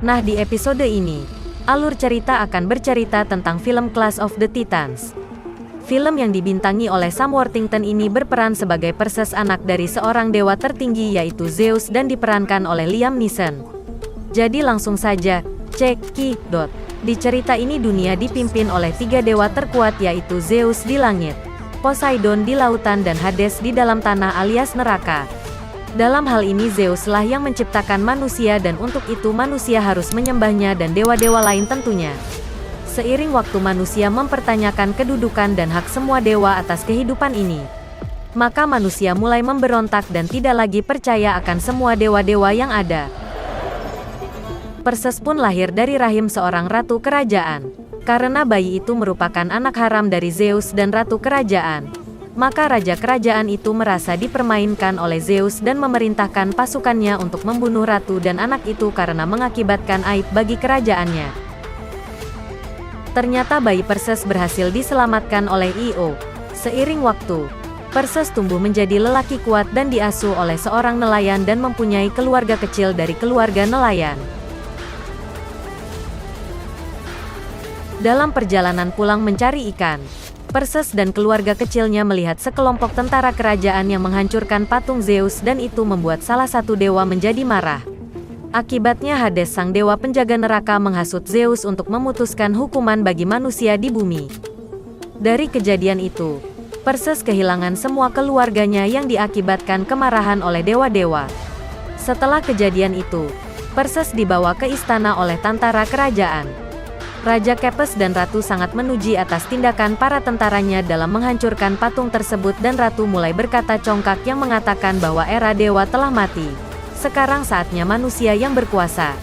Nah, di episode ini, alur cerita akan bercerita tentang film Clash of the Titans. Film yang dibintangi oleh Sam Worthington ini berperan sebagai Perseus, anak dari seorang dewa tertinggi yaitu Zeus, dan diperankan oleh Liam Neeson. Jadi langsung saja, cekidot. Di cerita ini dunia dipimpin oleh 3 dewa terkuat yaitu Zeus di langit, Poseidon di lautan, dan Hades di dalam tanah alias neraka. Dalam hal ini Zeus lah yang menciptakan manusia dan untuk itu manusia harus menyembahnya dan dewa-dewa lain tentunya. Seiring waktu manusia mempertanyakan kedudukan dan hak semua dewa atas kehidupan ini, maka manusia mulai memberontak dan tidak lagi percaya akan semua dewa-dewa yang ada. Perseus pun lahir dari rahim seorang ratu kerajaan. Karena bayi itu merupakan anak haram dari Zeus dan ratu kerajaan, maka raja kerajaan itu merasa dipermainkan oleh Zeus dan memerintahkan pasukannya untuk membunuh ratu dan anak itu karena mengakibatkan aib bagi kerajaannya. Ternyata bayi Perseus berhasil diselamatkan oleh Io. Seiring waktu, Perseus tumbuh menjadi lelaki kuat dan diasuh oleh seorang nelayan dan mempunyai keluarga kecil dari keluarga nelayan. Dalam perjalanan pulang mencari ikan, Perseus dan keluarga kecilnya melihat sekelompok tentara kerajaan yang menghancurkan patung Zeus dan itu membuat salah satu dewa menjadi marah. Akibatnya Hades, sang dewa penjaga neraka, menghasut Zeus untuk memutuskan hukuman bagi manusia di bumi. Dari kejadian itu, Perseus kehilangan semua keluarganya yang diakibatkan kemarahan oleh dewa-dewa. Setelah kejadian itu, Perseus dibawa ke istana oleh tentara kerajaan. Raja Kepes dan Ratu sangat memuji atas tindakan para tentaranya dalam menghancurkan patung tersebut dan Ratu mulai berkata congkak yang mengatakan bahwa era dewa telah mati. Sekarang saatnya manusia yang berkuasa.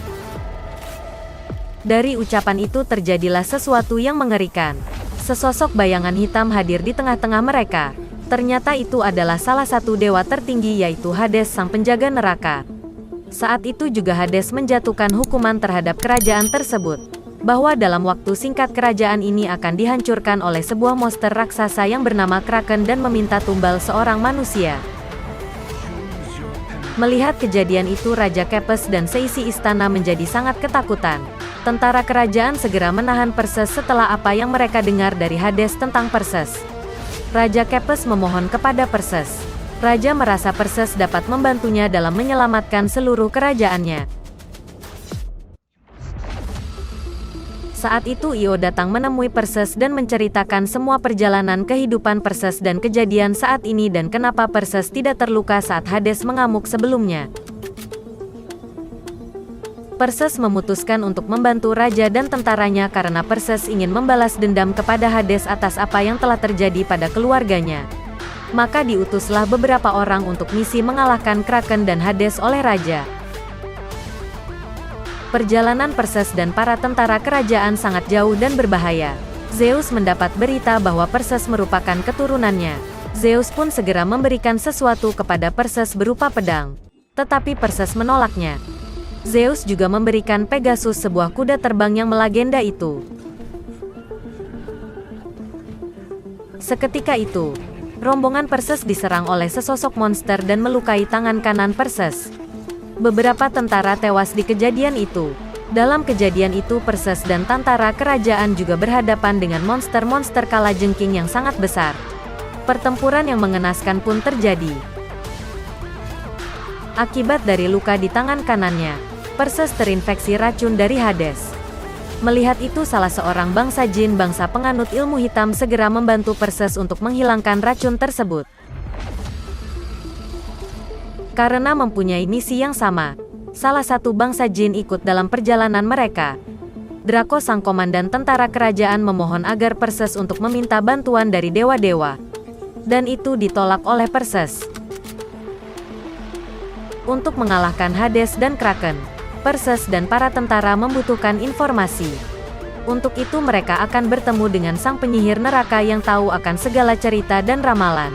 Dari ucapan itu terjadilah sesuatu yang mengerikan. Sesosok bayangan hitam hadir di tengah-tengah mereka. Ternyata itu adalah salah satu dewa tertinggi yaitu Hades, sang penjaga neraka. Saat itu juga Hades menjatuhkan hukuman terhadap kerajaan tersebut, bahwa dalam waktu singkat kerajaan ini akan dihancurkan oleh sebuah monster raksasa yang bernama Kraken dan meminta tumbal seorang manusia. Melihat kejadian itu Raja Kepes dan seisi istana menjadi sangat ketakutan. Tentara kerajaan segera menahan Perseus setelah apa yang mereka dengar dari Hades tentang Perseus. Raja Kepes memohon kepada Perseus. Raja merasa Perseus dapat membantunya dalam menyelamatkan seluruh kerajaannya. Saat itu Io datang menemui Perseus dan menceritakan semua perjalanan kehidupan Perseus dan kejadian saat ini dan kenapa Perseus tidak terluka saat Hades mengamuk sebelumnya. Perseus memutuskan untuk membantu raja dan tentaranya karena Perseus ingin membalas dendam kepada Hades atas apa yang telah terjadi pada keluarganya. Maka diutuslah beberapa orang untuk misi mengalahkan Kraken dan Hades oleh raja. Perjalanan Perseus dan para tentara kerajaan sangat jauh dan berbahaya. Zeus mendapat berita bahwa Perseus merupakan keturunannya. Zeus pun segera memberikan sesuatu kepada Perseus berupa pedang. Tetapi Perseus menolaknya. Zeus juga memberikan Pegasus, sebuah kuda terbang yang melegenda itu. Seketika itu, rombongan Perseus diserang oleh sesosok monster dan melukai tangan kanan Perseus. Beberapa tentara tewas di kejadian itu. Dalam kejadian itu Perseus dan tentara kerajaan juga berhadapan dengan monster-monster kalajengking yang sangat besar. Pertempuran yang mengenaskan pun terjadi. Akibat dari luka di tangan kanannya, Perseus terinfeksi racun dari Hades. Melihat itu salah seorang bangsa jin, bangsa penganut ilmu hitam, segera membantu Perseus untuk menghilangkan racun tersebut. Karena mempunyai misi yang sama, salah satu bangsa jin ikut dalam perjalanan mereka. Draco, sang komandan tentara kerajaan, memohon agar Perseus untuk meminta bantuan dari dewa-dewa. Dan itu ditolak oleh Perseus. Untuk mengalahkan Hades dan Kraken, Perseus dan para tentara membutuhkan informasi. Untuk itu mereka akan bertemu dengan sang penyihir neraka yang tahu akan segala cerita dan ramalan.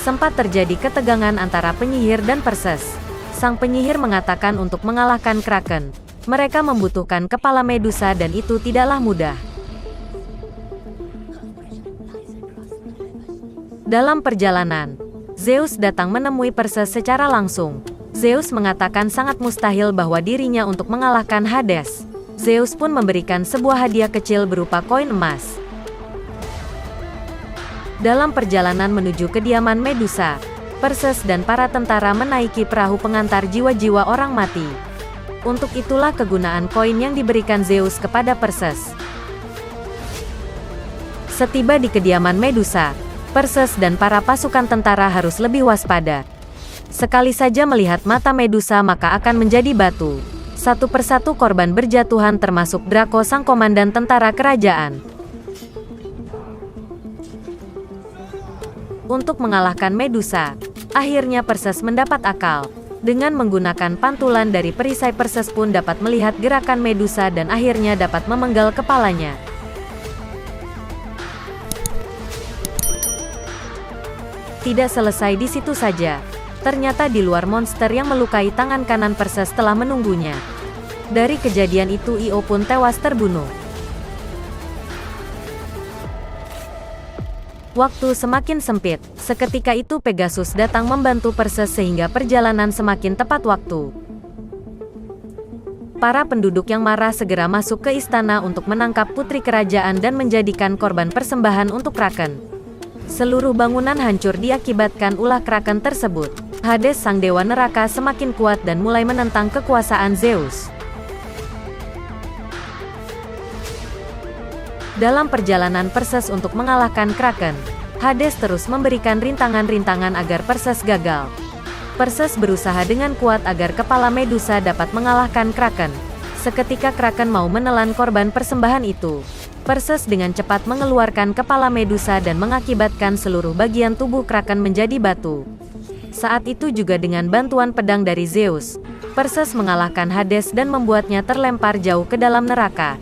Sempat terjadi ketegangan antara penyihir dan Perseus. Sang penyihir mengatakan untuk mengalahkan Kraken, mereka membutuhkan kepala Medusa dan itu tidaklah mudah. Dalam perjalanan, Zeus datang menemui Perseus secara langsung. Zeus mengatakan sangat mustahil bahwa dirinya untuk mengalahkan Hades. Zeus pun memberikan sebuah hadiah kecil berupa koin emas. Dalam perjalanan menuju kediaman Medusa, Perseus dan para tentara menaiki perahu pengantar jiwa-jiwa orang mati. Untuk itulah kegunaan koin yang diberikan Zeus kepada Perseus. Setiba di kediaman Medusa, Perseus dan para pasukan tentara harus lebih waspada. Sekali saja melihat mata Medusa maka akan menjadi batu. Satu persatu korban berjatuhan termasuk Draco sang komandan tentara kerajaan. Untuk mengalahkan Medusa, akhirnya Perseus mendapat akal. Dengan menggunakan pantulan dari perisai, Perseus pun dapat melihat gerakan Medusa dan akhirnya dapat memenggal kepalanya. Tidak selesai di situ saja. Ternyata di luar monster yang melukai tangan kanan Perseus telah menunggunya. Dari kejadian itu Io pun tewas terbunuh. Waktu semakin sempit, seketika itu Pegasus datang membantu Perseus sehingga perjalanan semakin tepat waktu. Para penduduk yang marah segera masuk ke istana untuk menangkap putri kerajaan dan menjadikan korban persembahan untuk Kraken. Seluruh bangunan hancur diakibatkan ulah Kraken tersebut. Hades sang dewa neraka semakin kuat dan mulai menentang kekuasaan Zeus. Dalam perjalanan Perseus untuk mengalahkan Kraken, Hades terus memberikan rintangan-rintangan agar Perseus gagal. Perseus berusaha dengan kuat agar kepala Medusa dapat mengalahkan Kraken. Seketika Kraken mau menelan korban persembahan itu, Perseus dengan cepat mengeluarkan kepala Medusa dan mengakibatkan seluruh bagian tubuh Kraken menjadi batu. Saat itu juga dengan bantuan pedang dari Zeus, Perseus mengalahkan Hades dan membuatnya terlempar jauh ke dalam neraka.